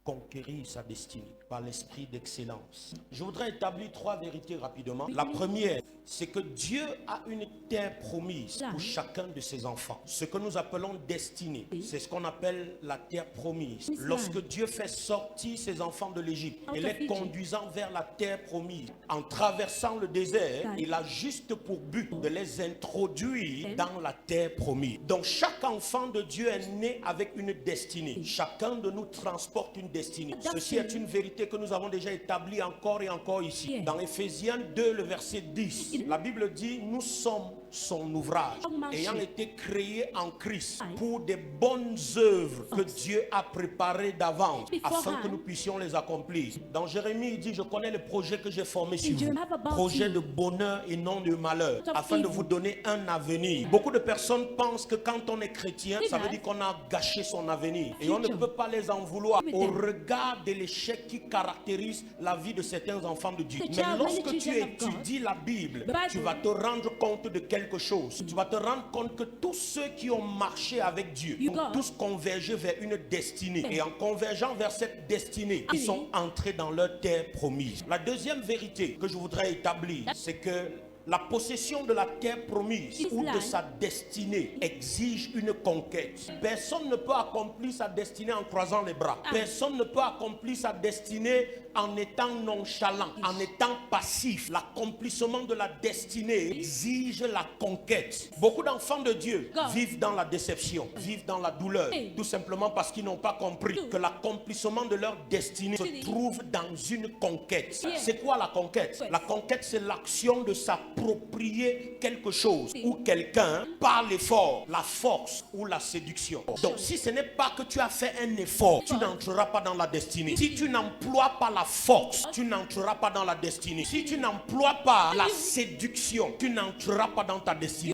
conquérir sa destinée par l'esprit d'excellence. Je voudrais établir 3 vérités rapidement. La première, c'est que Dieu a une terre promise pour chacun de ses enfants. Ce que nous appelons destinée, c'est ce qu'on appelle la terre promise. Lorsque Dieu fait sortir ses enfants de l'Égypte et les conduisant vers la terre promise, en traversant le désert, il a juste pour but de les introduire dans la terre promise. Donc chaque enfant de Dieu est né avec une destinée. Chacun de nous transporte une destinée. Ceci est une vérité que nous avons déjà établie encore et encore ici. Dans Éphésiens 2, le verset 10, la Bible dit: nous sommes son ouvrage, ayant été créé en Christ pour des bonnes œuvres que Dieu a préparées d'avance afin que nous puissions les accomplir. Dans Jérémie, il dit: je connais le projet que j'ai formé sur vous, projet de bonheur et non de malheur, afin de vous donner un avenir. Beaucoup de personnes pensent que quand on est chrétien, ça veut dire qu'on a gâché son avenir, et on ne peut pas les en vouloir au regard de l'échec qui caractérise la vie de certains enfants de Dieu. Mais lorsque tu étudies la Bible, tu vas te rendre compte de quelque chose. Tu vas te rendre compte que tous ceux qui ont marché avec Dieu ont tous convergé vers une destinée, et en convergeant vers cette destinée, ils sont entrés dans leur terre promise. La deuxième vérité que je voudrais établir, c'est que la possession de la terre promise ou de sa destinée exige une conquête. Personne ne peut accomplir sa destinée en croisant les bras. Personne ne peut accomplir sa destinée en étant nonchalant, en étant passif. L'accomplissement de la destinée exige la conquête. Beaucoup d'enfants de Dieu vivent dans la déception, vivent dans la douleur, tout simplement parce qu'ils n'ont pas compris que l'accomplissement de leur destinée se trouve dans une conquête. C'est quoi la conquête? La conquête, c'est l'action de s'approprier quelque chose ou quelqu'un par l'effort, la force ou la séduction. Donc si ce n'est pas que tu as fait un effort, tu n'entreras pas dans la destinée. Si tu n'emploies pas la force, tu n'entreras pas dans la destinée. Si tu n'emploies pas la séduction, tu n'entreras pas dans ta destinée.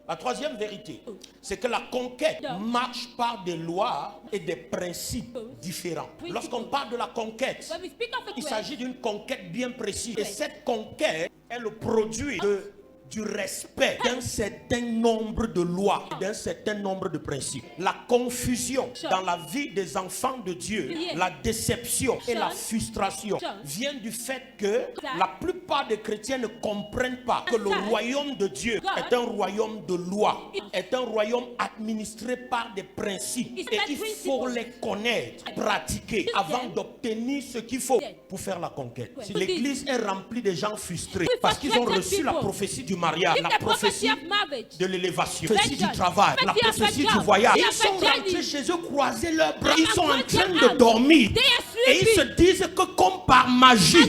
La troisième vérité, c'est que la conquête marche par des lois et des principes différents. Lorsqu'on parle de la conquête, il s'agit d'une conquête bien précise. Et cette conquête est le produit du respect d'un certain nombre de lois, d'un certain nombre de principes. La confusion dans la vie des enfants de Dieu, la déception et la frustration vient du fait que la plupart des chrétiens ne comprennent pas que le royaume de Dieu est un royaume de loi, est un royaume administré par des principes, et il faut les connaître, pratiquer avant d'obtenir ce qu'il faut pour faire la conquête. Si l'église est remplie de gens frustrés parce qu'ils ont reçu la prophétie du mariage, la prophétie de l'élévation, la prophétie du travail, la prophétie du voyage, ils sont rentrés chez eux, croisés leurs bras, ils sont en train de dormir et ils se disent que comme par magie,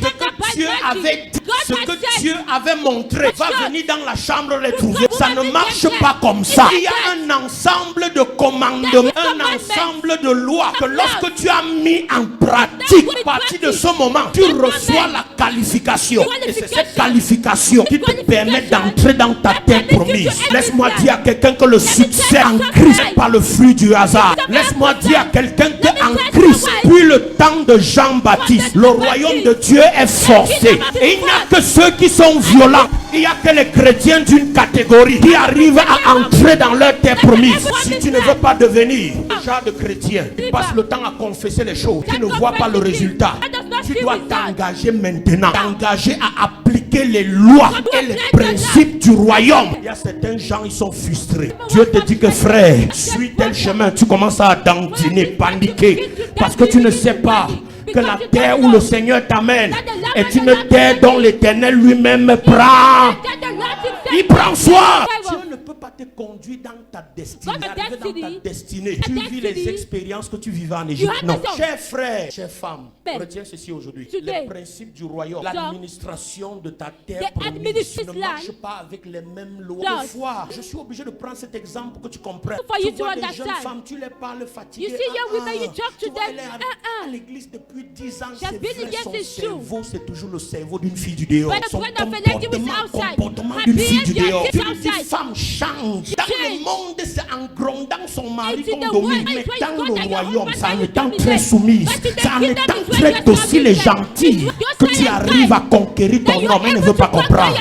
ce que Dieu avait montré va venir dans la chambre les trouver. Ça ne marche pas comme ça. Il y a un ensemble de commandements, un ensemble de lois que lorsque tu as mis en pratique, à partir de ce moment, tu reçois la qualification. Et c'est cette qualification qui te permet d'entrer dans ta terre promise. Laisse-moi dire à quelqu'un que le succès en Christ n'est pas le fruit du hasard. Laisse-moi dire à quelqu'un que en Christ, depuis le temps de Jean-Baptiste, le royaume de Dieu est forcé. Et il n'y a que ceux qui sont violents. Il n'y a que les chrétiens d'une catégorie qui arrivent à entrer dans leur terre promise. Si tu ne veux pas devenir ce genre de chrétien, tu passes le temps à confesser les choses, tu ne vois pas le résultat. Tu dois t'engager maintenant, t'engager à appliquer les lois et les principes du royaume. Il y a certains gens, ils sont frustrés. Dieu te dit que frère, suis tel chemin, tu commences à dandiner, paniquer, parce que tu ne sais pas que la terre où le Seigneur t'amène est une terre dont l'Éternel lui-même prend. Il prend soin. Dieu ne peut pas te conduire dans ta destinée. Arriver dans ta destinée. Tu vis les expériences que tu vivais en Égypte. Non. Chers frères, chères femmes, retiens ceci aujourd'hui. Les principes du royaume, l'administration de ta terre promise ne marche pas avec les mêmes lois. Des fois, je suis obligé de prendre cet exemple que tu comprennes. Tu vois des jeunes femmes, tu les parles fatiguées. Tu vois, elle est à l'église depuis 10 ans. C'est vrai, son cerveau, c'est toujours le cerveau d'une fille du dehors. Son comportement d'une fille du dehors. Tu lui dis, femme, change. Dans le monde, c'est en grondant son mari qu'on domine. Mais dans le royaume, c'est en étant très soumise, c'est en étant très docile et gentille que tu arrives à conquérir ton homme. Elle ne veut pas comprendre.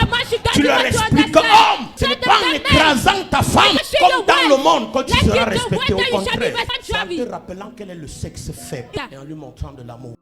Tu leur expliques que, homme, ce n'est pas en écrasant ta femme see Comme your dans way. le monde, quand tu Like seras in the respecté, world, au you shall be contraire, c'est en respected. te rappelant quel est le sexe faible Yeah. et en lui montrant de l'amour.